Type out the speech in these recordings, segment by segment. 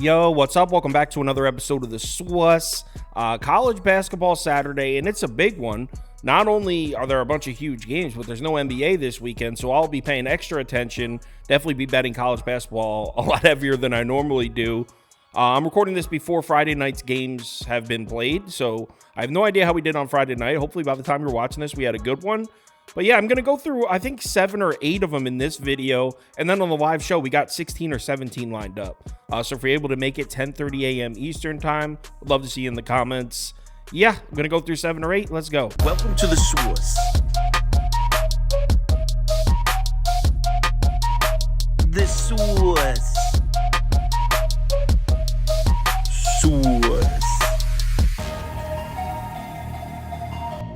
Yo, what's up? Welcome back to another episode of the SWUS. College basketball Saturday, and it's a big one. Not only are there a bunch of huge games, but there's no NBA this weekend, so I'll be paying extra attention. Definitely be betting college basketball a lot heavier than I normally do. I'm recording this before Friday night's games have been played, so I have no idea how we did on Friday night. Hopefully by the time you're watching this, we had a good one. But yeah, I'm going to go through, I think, 7 or 8 of them in this video. And then on the live show, we got 16 or 17 lined up. So if you're able to make it 10:30 a.m. Eastern time, I'd love to see you in the comments. Yeah, I'm going to go through 7 or 8. Let's go. Welcome to the SWUS. The SWUS. SWUS.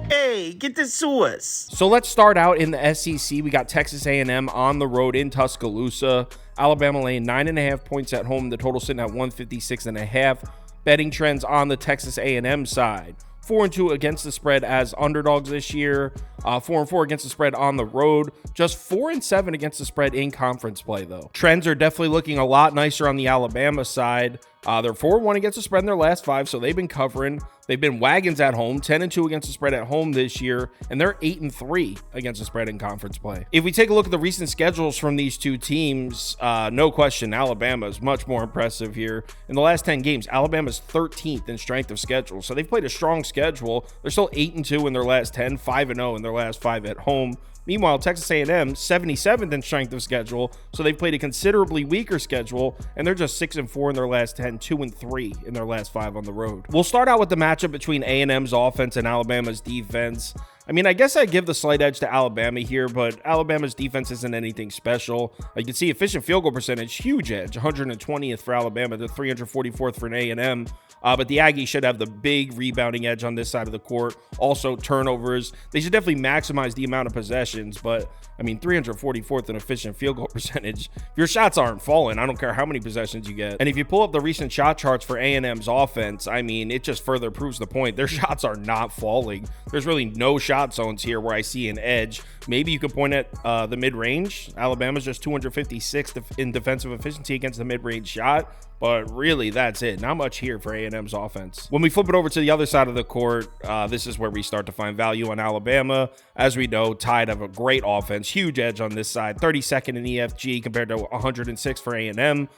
Hey, get the SWUS. So let's start out in the SEC. We got Texas A&M on the road in Tuscaloosa. Alabama laying 9.5 points at home. The total sitting at 156.5. Betting trends on the Texas A&M side. 4-2 against the spread as underdogs this year. 4-4 against the spread on the road. Just 4-7 against the spread in conference play, though. Trends are definitely looking a lot nicer on the Alabama side. They're 4-1 against the spread in their last 5, so they've been covering. They've been wagons at home, 10-2 against the spread at home this year, and they're 8-3 against the spread in conference play. If we take a look at the recent schedules from these two teams, no question, Alabama is much more impressive here. In the last 10 games, Alabama's 13th in strength of schedule, so they've played a strong schedule. They're still 8-2 in their last 10, 5-0 in their last 5 at home. Meanwhile, Texas A&M, 77th in strength of schedule, so they've played a considerably weaker schedule, and they're just 6-4 in their last 10, 2-3 in their last 5 on the road. We'll start out with the matchup between A&M's offense and Alabama's defense. I mean, I guess I give the slight edge to Alabama here, but Alabama's defense isn't anything special. You can see efficient field goal percentage, huge edge, 120th for Alabama to 344th for an A&M. But the Aggies should have the big rebounding edge on this side of the court. Also, turnovers. They should definitely maximize the amount of possessions, but I mean, 344th in efficient field goal percentage. If your shots aren't falling, I don't care how many possessions you get. And if you pull up the recent shot charts for A&M's offense, I mean, it just further proves the point. Their shots are not falling. There's really no shot zones here where I see an edge. Maybe you can point at the mid-range. Alabama's just 256th in defensive efficiency against the mid-range shot. But really, that's it. Not much here for A&M's offense. When we flip it over to the other side of the court, this is where we start to find value on Alabama. As we know, Tide have a great offense. Huge edge on this side. 32nd in EFG compared to 106 for A&M.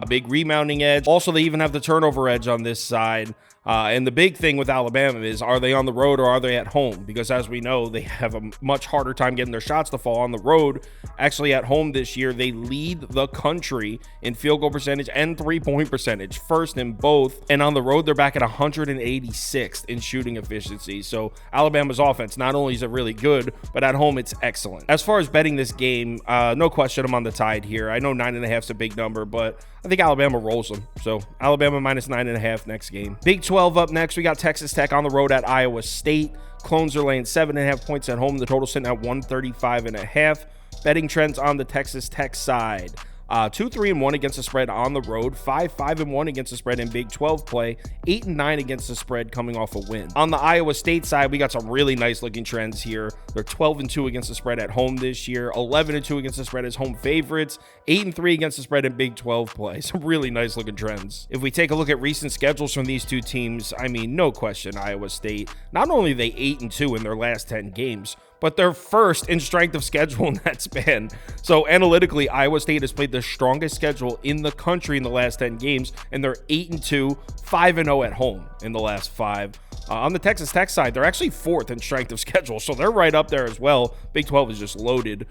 Big rebounding edge. Also, they even have the turnover edge on this side. And the big thing with Alabama is, are they on the road or are they at home? Because as we know, they have a much harder time getting their shots to fall on the road. Actually, at home this year, they lead the country in field goal percentage and three-point percentage, first in both. And on the road, they're back at 186th in shooting efficiency. So Alabama's offense, not only is it really good, but at home, it's excellent. As far as betting this game, no question, I'm on the Tide here. I know 9.5 is a big number, but I think Alabama rolls them. So Alabama minus 9.5 next game. Big 12 up next. We got Texas Tech on the road at Iowa State. Clones are laying 7.5 points at home. The total sitting at 135.5. Betting trends on the Texas Tech side. 2-3-1 against the spread on the road, 5-5-1 against the spread in Big 12 play, 8-9 against the spread coming off a win. On the Iowa State side, we got some really nice looking trends here. They're 12-2 against the spread at home this year, 11-2 against the spread as home favorites, 8-3 against the spread in Big 12 play. Some really nice looking trends. If we take a look at recent schedules from these two teams, I mean, no question, Iowa State, not only are they 8-2 in their last 10 games, but they're first in strength of schedule in that span. So analytically, Iowa State has played the strongest schedule in the country in the last 10 games, and they're 8-2, 5-0 at home in the last 5. On the Texas Tech side, they're actually 4th in strength of schedule, so they're right up there as well. Big 12 is just loaded.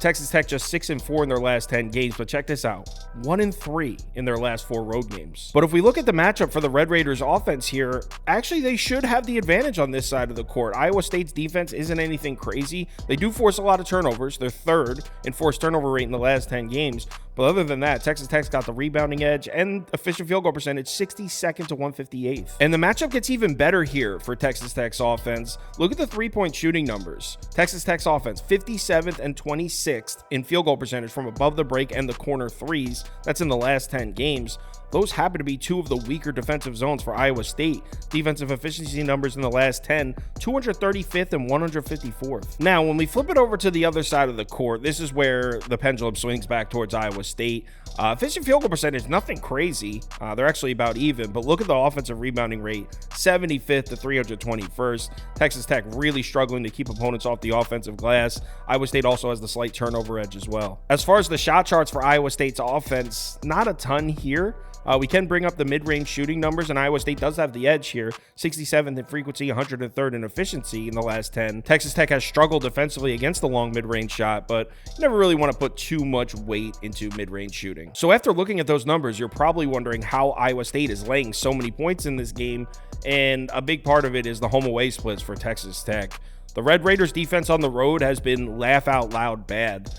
Texas Tech just 6-4 in their last 10 games, but check this out, 1-3 in their last 4 road games. But if we look at the matchup for the Red Raiders offense here, actually they should have the advantage on this side of the court. Iowa State's defense isn't anything crazy. They do force a lot of turnovers. They're 3rd in forced turnover rate in the last 10 games. But other than that, Texas Tech's got the rebounding edge and efficient field goal percentage, 62nd to 158th. And the matchup gets even better here for Texas Tech's offense. Look at the three-point shooting numbers. Texas Tech's offense, 57th and 26th in field goal percentage from above the break and the corner threes. That's in the last 10 games. Those happen to be 2 of the weaker defensive zones for Iowa State. Defensive efficiency numbers in the last 10, 235th and 154th. Now, when we flip it over to the other side of the court, this is where the pendulum swings back towards Iowa State. Efficient field goal percentage, nothing crazy. They're actually about even, but look at the offensive rebounding rate, 75th to 321st. Texas Tech really struggling to keep opponents off the offensive glass. Iowa State also has the slight turnover edge as well. As far as the shot charts for Iowa State's offense, not a ton here. We can bring up the mid-range shooting numbers, and Iowa State does have the edge here. 67th in frequency, 103rd in efficiency in the last 10. Texas Tech has struggled defensively against the long mid-range shot, but you never really want to put too much weight into mid-range shooting. So after looking at those numbers, you're probably wondering how Iowa State is laying so many points in this game, and a big part of it is the home-away splits for Texas Tech. The Red Raiders defense on the road has been laugh-out-loud bad.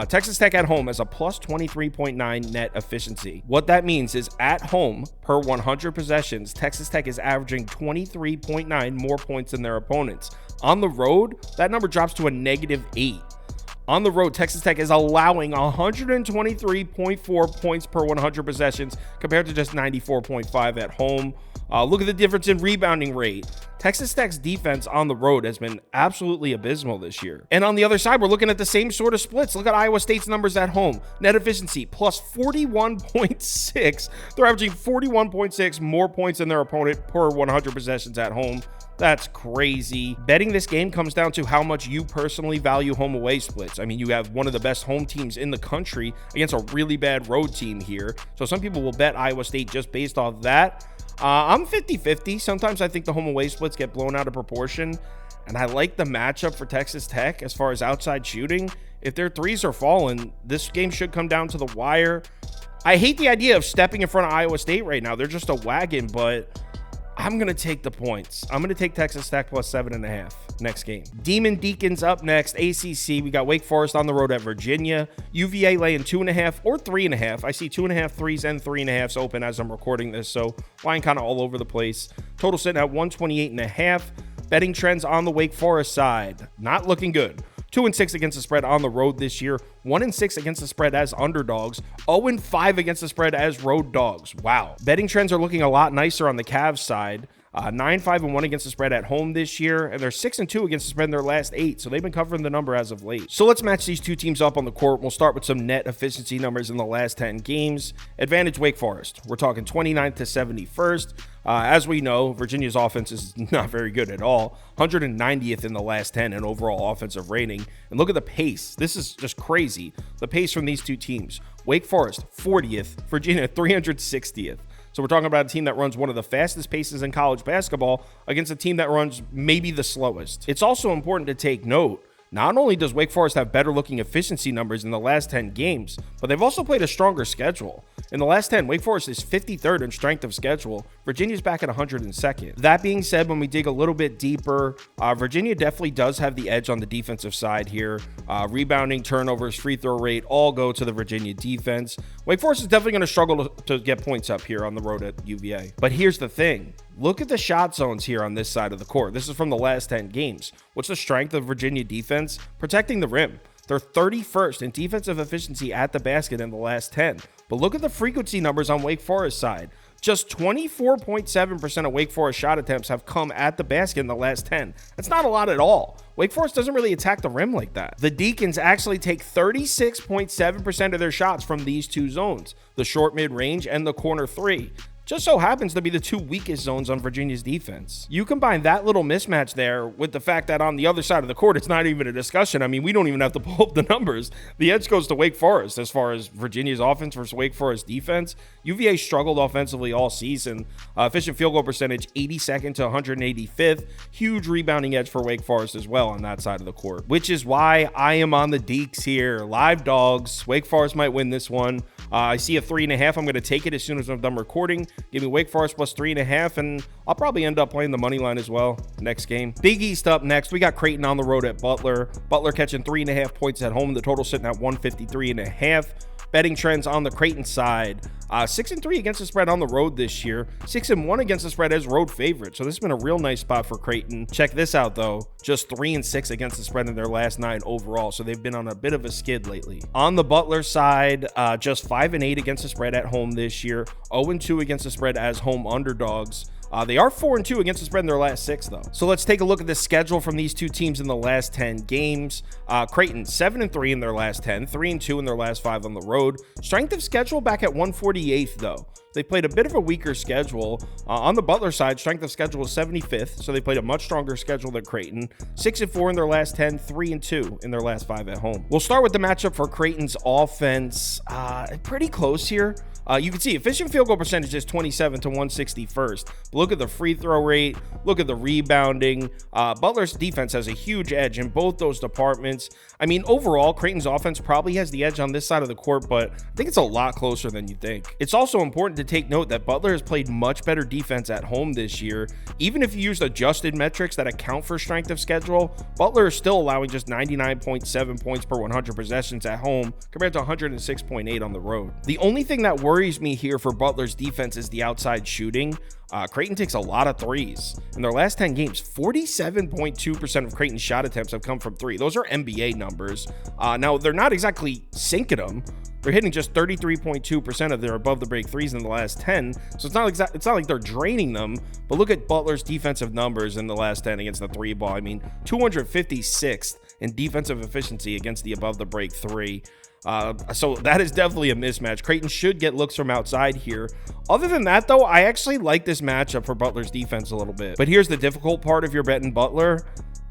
Texas Tech at home has a plus 23.9 net efficiency. What that means is at home, per 100 possessions, Texas Tech is averaging 23.9 more points than their opponents. On the road, that number drops to a -8. On the road, Texas Tech is allowing 123.4 points per 100 possessions compared to just 94.5 at home. Look at the difference in rebounding rate. Texas Tech's defense on the road has been absolutely abysmal this year. And on the other side, we're looking at the same sort of splits. Look at Iowa State's numbers at home. Net efficiency, plus 41.6. They're averaging 41.6 more points than their opponent per 100 possessions at home. That's crazy. Betting this game comes down to how much you personally value home away splits. I mean, you have one of the best home teams in the country against a really bad road team here. So some people will bet Iowa State just based off that. I'm 50-50. Sometimes I think the home away splits get blown out of proportion, and I like the matchup for Texas Tech as far as outside shooting. If their threes are falling, this game should come down to the wire. I hate the idea of stepping in front of Iowa State right now. They're just a wagon, but I'm going to take the points. I'm going to take Texas Tech plus 7.5 next game. Demon Deacons up next. ACC, we got Wake Forest on the road at Virginia. UVA laying 2.5 or 3.5. I see 2.5 threes and 3.5s open as I'm recording this, so line kind of all over the place. Total sitting at 128.5. Betting trends on the Wake Forest side, not looking good. 2-6 against the spread on the road this year. 1-6 against the spread as underdogs. 0-5 against the spread as road dogs. Wow. Betting trends are looking a lot nicer on the Cavs side. 9-5-1 against the spread at home this year, and they're 6-2 against the spread in their last 8, so they've been covering the number as of late. So let's match these two teams up on the court. We'll start with some net efficiency numbers in the last 10 games. Advantage Wake Forest. We're talking 29th to 71st. As we know, Virginia's offense is not very good at all. 190th in the last 10 in overall offensive rating. And look at the pace. This is just crazy. The pace from these two teams. Wake Forest, 40th. Virginia, 360th. So we're talking about a team that runs one of the fastest paces in college basketball against a team that runs maybe the slowest. It's also important to take note, not only does Wake Forest have better looking efficiency numbers in the last 10 games, but they've also played a stronger schedule. In the last 10, Wake Forest is 53rd in strength of schedule. Virginia's back at 102nd. That being said, when we dig a little bit deeper, Virginia definitely does have the edge on the defensive side here. Rebounding, turnovers, free throw rate, all go to the Virginia defense. Wake Forest is definitely going to struggle to get points up here on the road at UVA. But here's the thing. Look at the shot zones here on this side of the court. This is from the last 10 games. What's the strength of Virginia defense? Protecting the rim. They're 31st in defensive efficiency at the basket in the last 10. But look at the frequency numbers on Wake Forest side. Just 24.7% of Wake Forest shot attempts have come at the basket in the last 10. That's not a lot at all. Wake Forest doesn't really attack the rim like that. The Deacons actually take 36.7% of their shots from these two zones, the short mid-range and the corner three. Just so happens to be the two weakest zones on Virginia's defense. You combine that little mismatch there with the fact that on the other side of the court, it's not even a discussion. I mean, we don't even have to pull up the numbers. The edge goes to Wake Forest as far as Virginia's offense versus Wake Forest defense. UVA struggled offensively all season. Efficient field goal percentage, 82nd to 185th. Huge rebounding edge for Wake Forest as well on that side of the court, which is why I am on the Deeks here. Live dogs. Wake Forest might win this one. I see a 3.5. I'm going to take it as soon as I'm done recording. Give me Wake Forest plus 3.5, and I'll probably end up playing the money line as well next game. Big East up next. We got Creighton on the road at Butler. Butler catching 3.5 points at home. The total sitting at 153.5. Betting trends on the Creighton side. 6-3 against the spread on the road this year. 6-1 against the spread as road favorite. So this has been a real nice spot for Creighton. Check this out though. Just 3-6 against the spread in their last 9 overall. So they've been on a bit of a skid lately. On the Butler side, just 5-8 against the spread at home this year. 0-2 against the spread as home underdogs. They are 4-2 against the spread in their last 6, though. So let's take a look at the schedule from these two teams in the last 10 games. Creighton 7-3 in their last 10, 3-2 in their last 5 on the road. Strength of schedule back at 148th, though. They played a bit of a weaker schedule. On the Butler side, strength of schedule was 75th, so they played a much stronger schedule than Creighton. 6-4 in their last 10, 3-2 in their last 5 at home. We'll start with the matchup for Creighton's offense. Pretty close here. You can see efficient field goal percentage is 27 to 161st. But look at the free throw rate. Look at the rebounding. Butler's defense has a huge edge in both those departments. I mean, overall, Creighton's offense probably has the edge on this side of the court, but I think it's a lot closer than you think. It's also important to take note that Butler has played much better defense at home this year. Even if you use adjusted metrics that account for strength of schedule, Butler is still allowing just 99.7 points per 100 possessions at home compared to 106.8 on the road. The only thing that worries me here for Butler's defense is the outside shooting. Creighton takes a lot of threes. In their last 10 games, 47.2% of Creighton's shot attempts have come from 3. Those are NBA numbers. Now, they're not exactly sinking them. They're hitting just 33.2% of their above the break threes in the last 10. So it's not like they're draining them, but look at Butler's defensive numbers in the last 10 against the 3 ball. I mean, 256th in defensive efficiency against the above the break 3. So that is definitely a mismatch. Creighton should get looks from outside here. Other than that, though, I actually like this matchup for Butler's defense a little bit. But here's the difficult part if you're betting Butler.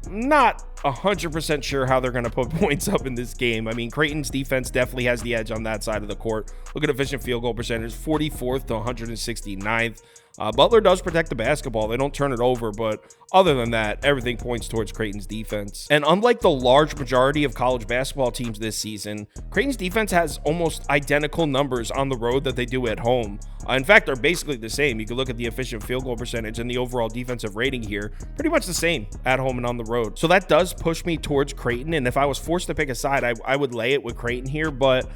Not 100% sure how they're going to put points up in this game. I mean, Creighton's defense definitely has the edge on that side of the court. Look at efficient field goal percentage, 44th to 169th. Butler does protect the basketball. They don't turn it over, but other than that, everything points towards Creighton's defense. And unlike the large majority of college basketball teams this season, Creighton's defense has almost identical numbers on the road that they do at home. In fact, they're basically the same. You can look at the efficient field goal percentage and the overall defensive rating here. Pretty much the same at home and on the road. So that does push me towards Creighton. And if I was forced to pick a side, I would lay it with Creighton here, but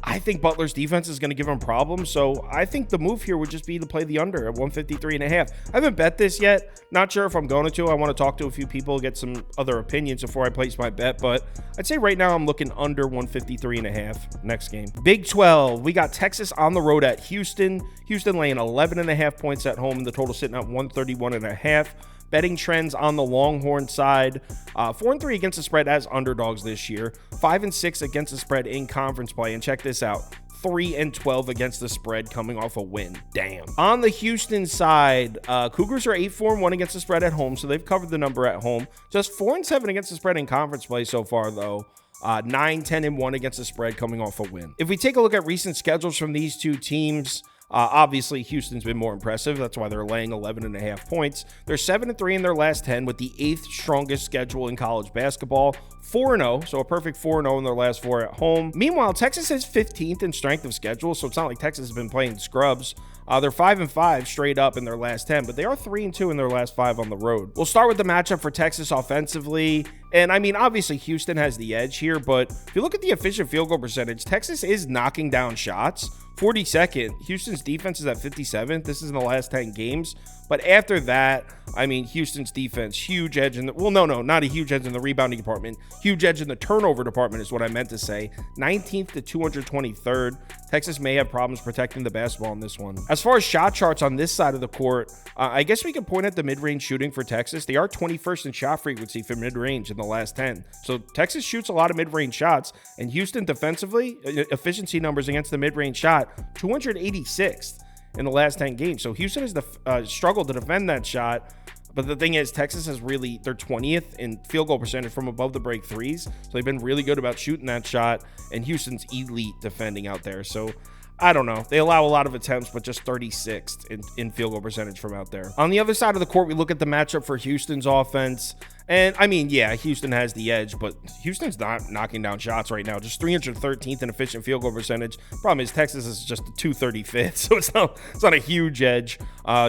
I think Butler's defense is going to give them problems, so I think the move here would just be to play the under at 153.5. I haven't bet this yet. Not sure if I'm going to. I want to talk to a few people, get some other opinions before I place my bet, but I'd say right now I'm looking under 153.5 next game. Big 12, we got Texas on the road at Houston. Houston laying 11.5 points at home, and the total sitting at 131.5. Betting trends on the Longhorn side, 4-3 against the spread as underdogs this year, 5-6 against the spread in conference play, and check this out, 3-12 against the spread coming off a win. Damn. On the Houston side, Cougars are 8-4-1 against the spread at home, so they've covered the number at home. Just 4-7 against the spread in conference play so far, though. 9-10-1 against the spread coming off a win. If we take a look at recent schedules from these two teams, obviously, Houston's been more impressive. That's why they're laying 11.5 points. They're 7-3 in their last 10 with the 8th strongest schedule in college basketball. 4-0, so a perfect 4-0 in their last 4 at home. Meanwhile, Texas is 15th in strength of schedule, so it's not like Texas has been playing scrubs. They're 5-5 straight up in their last 10, but they are 3-2 in their last 5 on the road. We'll start with the matchup for Texas offensively. And I mean, obviously, Houston has the edge here, but if you look at the efficient field goal percentage, Texas is knocking down shots. 42nd. Houston's defense is at 57th. This is in the last 10 games. But after that, I mean, Houston's defense, huge edge in the, well, no, not a huge edge in the rebounding department. Huge edge in the turnover department is what I meant to say. 19th to 223rd. Texas may have problems protecting the basketball in this one. As far as shot charts on this side of the court, I guess we can point at the mid-range shooting for Texas. They are 21st in shot frequency for mid-range in the last 10. So Texas shoots a lot of mid-range shots, and Houston defensively, efficiency numbers against the mid-range shot, 286th. in the last 10 games. So Houston has struggled to defend that shot. But the thing is, Texas has really, they're 20th in field goal percentage from above the break threes. So they've been really good about shooting that shot. And Houston's elite defending out there. So I don't know. They allow a lot of attempts, but just 36th in field goal percentage from out there. On the other side of the court, we look at the matchup for Houston's offense. And I mean, yeah, Houston has the edge, but Houston's not knocking down shots right now. Just 313th in efficient field goal percentage. Problem is, Texas is just 235th, so it's not a huge edge.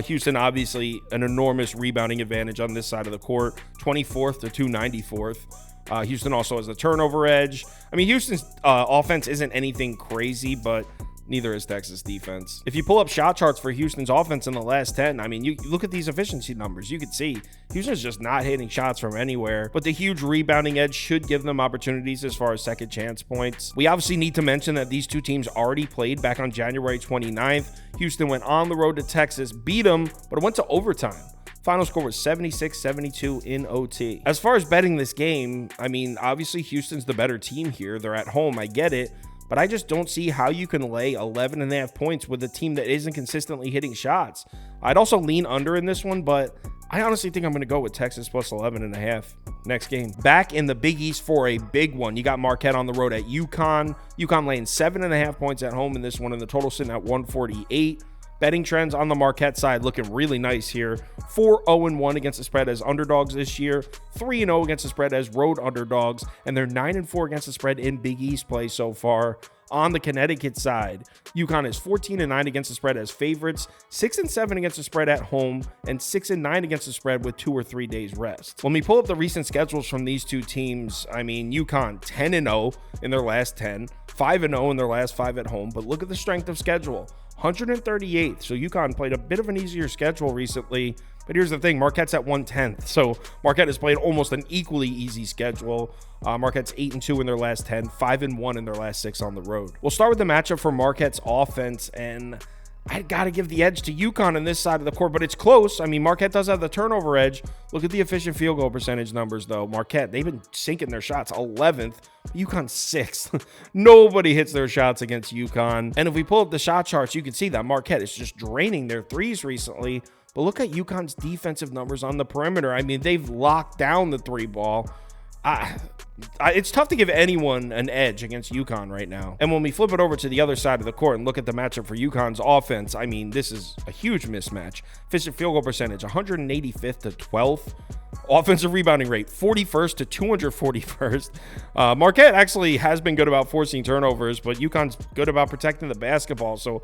Houston, obviously, an enormous rebounding advantage on this side of the court. 24th to 294th. Houston also has the turnover edge. I mean, Houston's offense isn't anything crazy, but Neither is Texas defense. If you pull up shot charts for Houston's offense in the last 10, I mean, you look at these efficiency numbers, you can see Houston's just not hitting shots from anywhere, but the huge rebounding edge should give them opportunities as far as second chance points. We obviously need to mention that these two teams already played back on January 29th. Houston went on the road to Texas, beat them, but it went to overtime. Final score was 76-72 in OT. As far as betting this game, I mean, obviously Houston's the better team here. They're at home, I get it, but I just don't see how you can lay 11.5 points with a team that isn't consistently hitting shots. I'd also lean under in this one, but I honestly think I'm going to go with Texas plus 11.5 next game. Back in the Big East for a big one, you got Marquette on the road at Yukon. Yukon laying 7.5 points at home in this one, and the total sitting at 148. Betting trends on the Marquette side looking really nice here. 4-0-1 against the spread as underdogs this year, 3-0 against the spread as road underdogs, and they're 9-4 against the spread in Big East play so far. On the Connecticut side, UConn is 14-9 against the spread as favorites, 6-7 against the spread at home, and 6-9 against the spread with 2 or 3 days rest. When we pull up the recent schedules from these two teams, I mean, UConn 10-0 in their last 10, 5-0 in their last 5 at home, but look at the strength of schedule. 138th. So UConn played a bit of an easier schedule recently, but here's the thing, Marquette's at 1/10th. So Marquette has played almost an equally easy schedule. Marquette's 8-2 in their last 10, 5-1 in their last 6 on the road. We'll start with the matchup for Marquette's offense, and I got to give the edge to UConn on this side of the court, but it's close. I mean, Marquette does have the turnover edge. Look at the efficient field goal percentage numbers, though. Marquette, they've been sinking their shots. 11th. UConn 6th. Nobody hits their shots against UConn. And if we pull up the shot charts, you can see that Marquette is just draining their threes recently. But look at UConn's defensive numbers on the perimeter. I mean, they've locked down the three ball. It's tough to give anyone an edge against UConn right now. And when we flip it over to the other side of the court and look at the matchup for UConn's offense, I mean, this is a huge mismatch. Efficient field goal percentage, 185th to 12th. Offensive rebounding rate, 41st to 241st. Marquette actually has been good about forcing turnovers, but UConn's good about protecting the basketball. So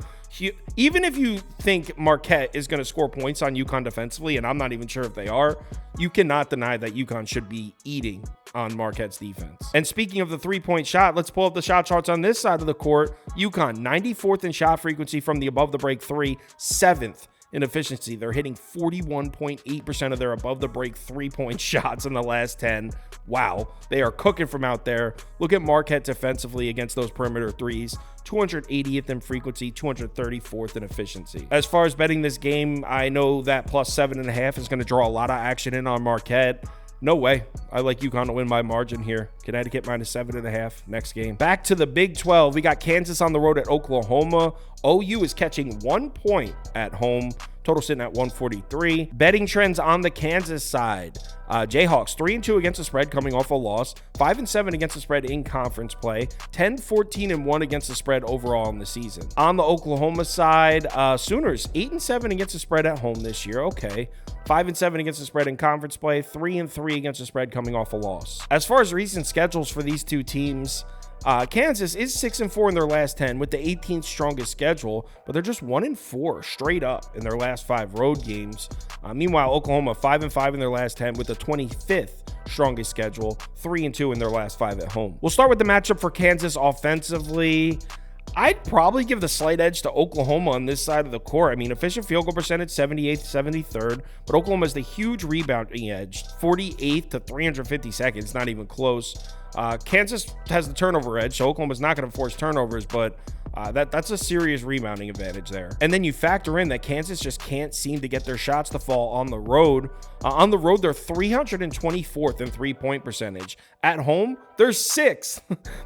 even if you think Marquette is going to score points on UConn defensively, and I'm not even sure if they are, you cannot deny that UConn should be eating on Marquette's defense. And speaking of the three-point shot, let's pull up the shot charts on this side of the court. UConn, 94th in shot frequency from the above the break three, 7th in efficiency. They're hitting 41.8% of their above the break 3-point shots in the last 10. Wow, they are cooking from out there. Look at Marquette defensively against those perimeter threes. 280th in frequency, 234th in efficiency. As far as betting this game, I know that plus 7.5 is going to draw a lot of action in on Marquette. No way. I like UConn to win by margin here. Connecticut minus 7.5 next game. Back to the Big 12. We got Kansas on the road at Oklahoma. OU is catching 1 point at home. Total sitting at 143. Betting trends on the Kansas side. Jayhawks 3-2 against the spread coming off a loss. 5-7 against the spread in conference play. 10-14-1 against the spread overall in the season. On the Oklahoma side, Sooners 8-7 against the spread at home this year. Okay. 5-7 against the spread in conference play. 3-3 against the spread coming off a loss. As far as recent schedules for these two teams, Kansas is 6-4 in their last 10 with the 18th strongest schedule, but they're just 1-4 straight up in their last 5 road games. Meanwhile, Oklahoma 5-5 in their last 10 with the 25th strongest schedule, 3-2 in their last 5 at home. We'll start with the matchup for Kansas offensively. I'd probably give the slight edge to Oklahoma on this side of the court. I mean, efficient field goal percentage, 78th, 73rd, but Oklahoma has the huge rebounding edge, 48th to 352nd. It's not even close. Kansas has the turnover edge, so Oklahoma's not going to force turnovers, but that's a serious rebounding advantage there. And then you factor in that Kansas just can't seem to get their shots to fall on the road. On the road, they're 324th in three-point percentage. At home, they're 6th.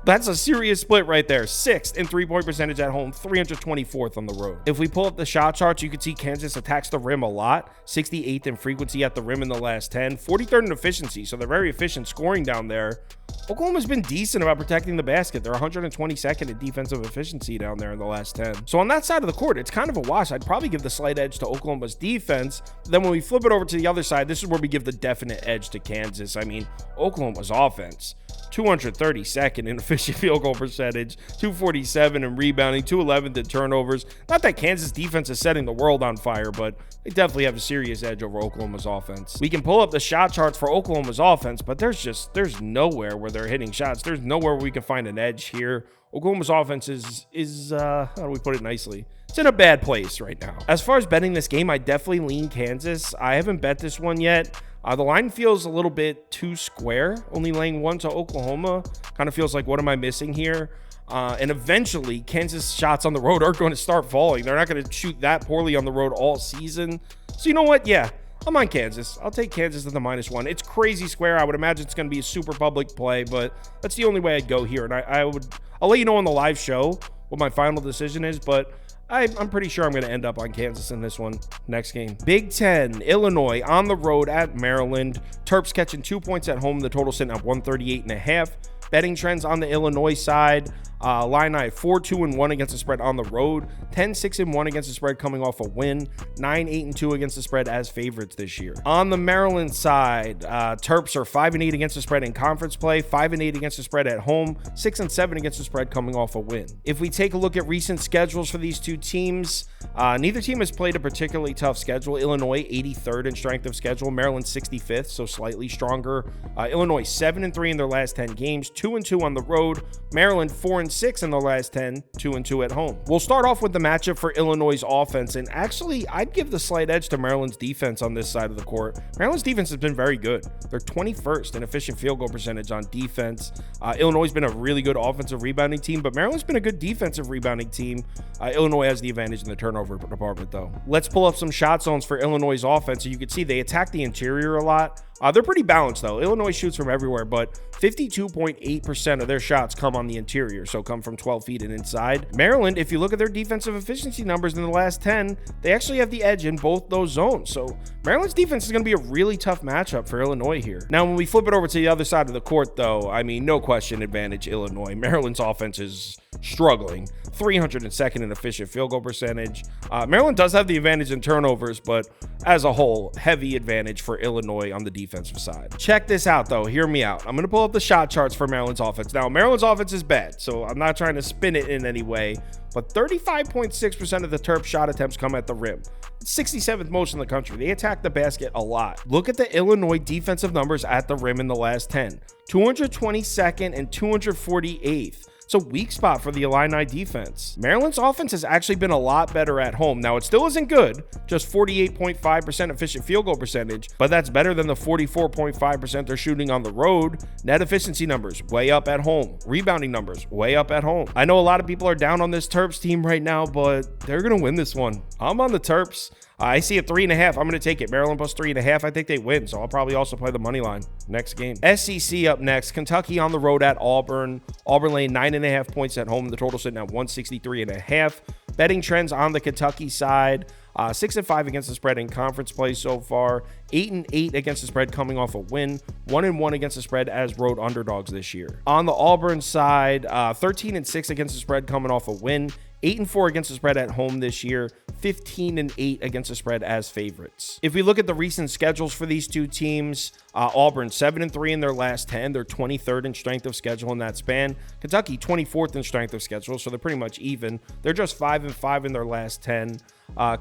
That's a serious split right there. 6th in three-point percentage at home, 324th on the road. If we pull up the shot charts, you can see Kansas attacks the rim a lot. 68th in frequency at the rim in the last 10. 43rd in efficiency, so they're very efficient scoring down there. Oklahoma's been decent about protecting the basket. They're 122nd in defensive efficiency down there in the last 10. So on that side of the court, it's kind of a wash. I'd probably give the slight edge to Oklahoma's defense. Then when we flip it over to the other side, side, this is where we give the definite edge to Kansas. I mean, Oklahoma's offense, 232nd in efficient field goal percentage, 247 in rebounding, 211th in turnovers. Not that Kansas defense is setting the world on fire, but they definitely have a serious edge over Oklahoma's offense. We can pull up the shot charts for Oklahoma's offense, but there's nowhere where they're hitting shots. There's nowhere we can find an edge here. Oklahoma's offense is how do we put it nicely? It's in a bad place right now. As far as betting this game, I definitely lean Kansas. I haven't bet this one yet. The line feels a little bit too square, only laying 1 to Oklahoma. Kind of feels like, what am I missing here? And eventually, Kansas shots on the road are going to start falling. They're not going to shoot that poorly on the road all season. So you know what? Yeah, I'm on Kansas. I'll take Kansas at the -1. It's crazy square. I would imagine it's going to be a super public play, but that's the only way I'd go here. And I'll let you know on the live show what my final decision is, but I'm pretty sure I'm going to end up on Kansas in this one. Next game. Big Ten, Illinois on the road at Maryland. Terps catching 2 points at home. The total sitting at 138.5. Betting trends on the Illinois side. Illini 4-2-1 against the spread on the road, 10-6-1 against the spread coming off a win, 9-8-2 against the spread as favorites this year. On the Maryland side, Terps are 5-8 against the spread in conference play, 5-8 against the spread at home, 6-7 against the spread coming off a win. If we take a look at recent schedules for these two teams, neither team has played a particularly tough schedule. Illinois 83rd in strength of schedule, Maryland 65th, so slightly stronger. Illinois 7-3 in their last 10 games, 2-2 on the road. Maryland 4-6 in the last 10, 2-2 at home. We'll start off with the matchup for Illinois' offense, and actually, I'd give the slight edge to Maryland's defense on this side of the court. Maryland's defense has been very good. They're 21st in efficient field goal percentage on defense. Illinois has been a really good offensive rebounding team, but Maryland's been a good defensive rebounding team. Illinois has the advantage in the turnover department, though. Let's pull up some shot zones for Illinois' offense, so you can see they attack the interior a lot. They're pretty balanced, though. Illinois shoots from everywhere, but 52.8% of their shots come on the interior, so come from 12 feet and inside. Maryland, if you look at their defensive efficiency numbers in the last 10, they actually have the edge in both those zones. So Maryland's defense is going to be a really tough matchup for Illinois here. Now, when we flip it over to the other side of the court, though, I mean, no question advantage Illinois. Maryland's offense is struggling. 302nd in efficient field goal percentage. Maryland does have the advantage in turnovers, but as a whole, heavy advantage for Illinois on the defensive side. Check this out, though. Hear me out. I'm going to pull up the shot charts for Maryland's offense. Now, Maryland's offense is bad, so I'm not trying to spin it in any way, but 35.6% of the Terps shot attempts come at the rim. It's 67th most in the country. They attack the basket a lot. Look at the Illinois defensive numbers at the rim in the last 10. 222nd and 248th. It's a weak spot for the Illini defense. Maryland's offense has actually been a lot better at home. Now, it still isn't good, just 48.5% efficient field goal percentage, but that's better than the 44.5% they're shooting on the road. Net efficiency numbers, way up at home. Rebounding numbers, way up at home. I know a lot of people are down on this Terps team right now, but they're going to win this one. I'm on the Terps. I see a 3.5. I'm going to take it. Maryland plus 3.5. I think they win, so I'll probably also play the money line. Next game. SEC up next. Kentucky on the road at Auburn. Auburn laying 9.5 points at home. The total sitting at 163.5. Betting trends on the Kentucky side. 6-5 against the spread in conference play so far. 8-8 against the spread coming off a win. 1-1 against the spread as road underdogs this year. On the Auburn side, 13-6 against the spread coming off a win. 8-4 against the spread at home this year, 15-8 against the spread as favorites. If we look at the recent schedules for these two teams, Auburn 7-3 in their last 10. They're 23rd in strength of schedule in that span. Kentucky 24th in strength of schedule, so they're pretty much even. They're just 5-5 in their last 10.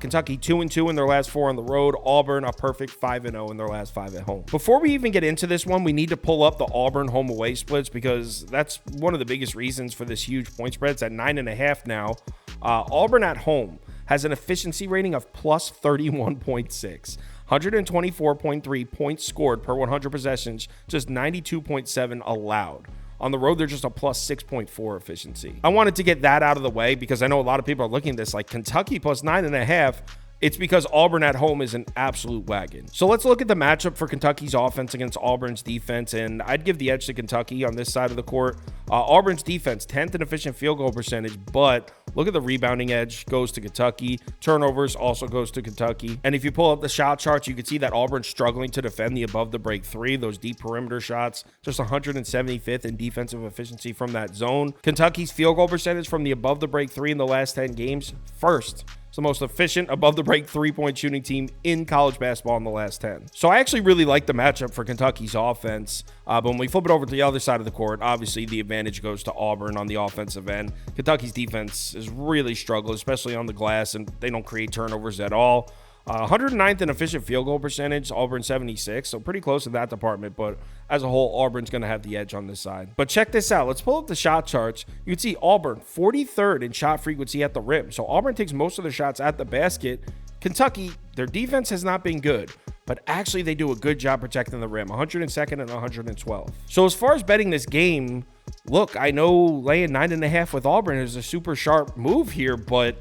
Kentucky 2-2 in their last 4 on the road. Auburn a perfect 5-0 in their last 5 at home. Before we even get into this one, we need to pull up the Auburn home away splits because that's one of the biggest reasons for this huge point spread. It's at 9.5 now. Auburn at home has an efficiency rating of plus 31.6. 124.3 points scored per 100 possessions, just 92.7 allowed. On the road, they're just a plus 6.4 efficiency. I wanted to get that out of the way because I know a lot of people are looking at this like Kentucky plus 9.5. It's because Auburn at home is an absolute wagon. So let's look at the matchup for Kentucky's offense against Auburn's defense, and I'd give the edge to Kentucky on this side of the court. Auburn's defense, 10th in efficient field goal percentage, but look at the rebounding edge goes to Kentucky. Turnovers also goes to Kentucky. And if you pull up the shot charts, you can see that Auburn's struggling to defend the above the break three, those deep perimeter shots, just 175th in defensive efficiency from that zone. Kentucky's field goal percentage from the above the break three in the last 10 games, first. It's the most efficient above the break 3-point shooting team in college basketball in the last 10. So I actually really like the matchup for Kentucky's offense. But when we flip it over to the other side of the court, obviously the advantage goes to Auburn on the offensive end. Kentucky's defense has really struggled, especially on the glass, and they don't create turnovers at all. 109th in efficient field goal percentage, Auburn 76, so pretty close to that department, but as a whole, Auburn's going to have the edge on this side. But check this out. Let's pull up the shot charts. You can see Auburn 43rd in shot frequency at the rim, so Auburn takes most of their shots at the basket. Kentucky, their defense has not been good, but actually they do a good job protecting the rim, 102nd and 112th. So as far as betting this game, look, I know laying 9.5 with Auburn is a super sharp move here, but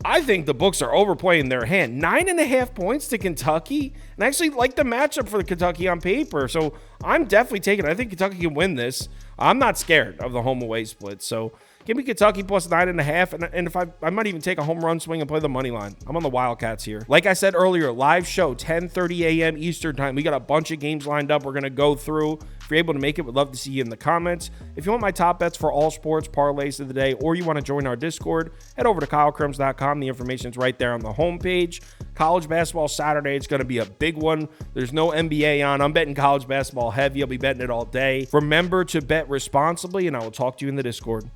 I think the books are overplaying their hand. 9.5 points to Kentucky, and I actually like the matchup for the Kentucky on paper. So I'm definitely taking it. I think Kentucky can win this. I'm not scared of the home away split. So give me Kentucky plus 9.5. And if I might even take a home run swing and play the money line. I'm on the Wildcats here. Like I said earlier, live show, 10:30 a.m. Eastern time. We got a bunch of games lined up. We're going to go through. If you're able to make it, we'd love to see you in the comments. If you want my top bets for all sports parlays of the day, or you want to join our Discord, head over to KyleKirms.com. The information is right there on the homepage. College basketball Saturday, it's going to be a big one. There's no NBA on. I'm betting college basketball heavy. I'll be betting it all day. Remember to bet responsibly, and I will talk to you in the Discord.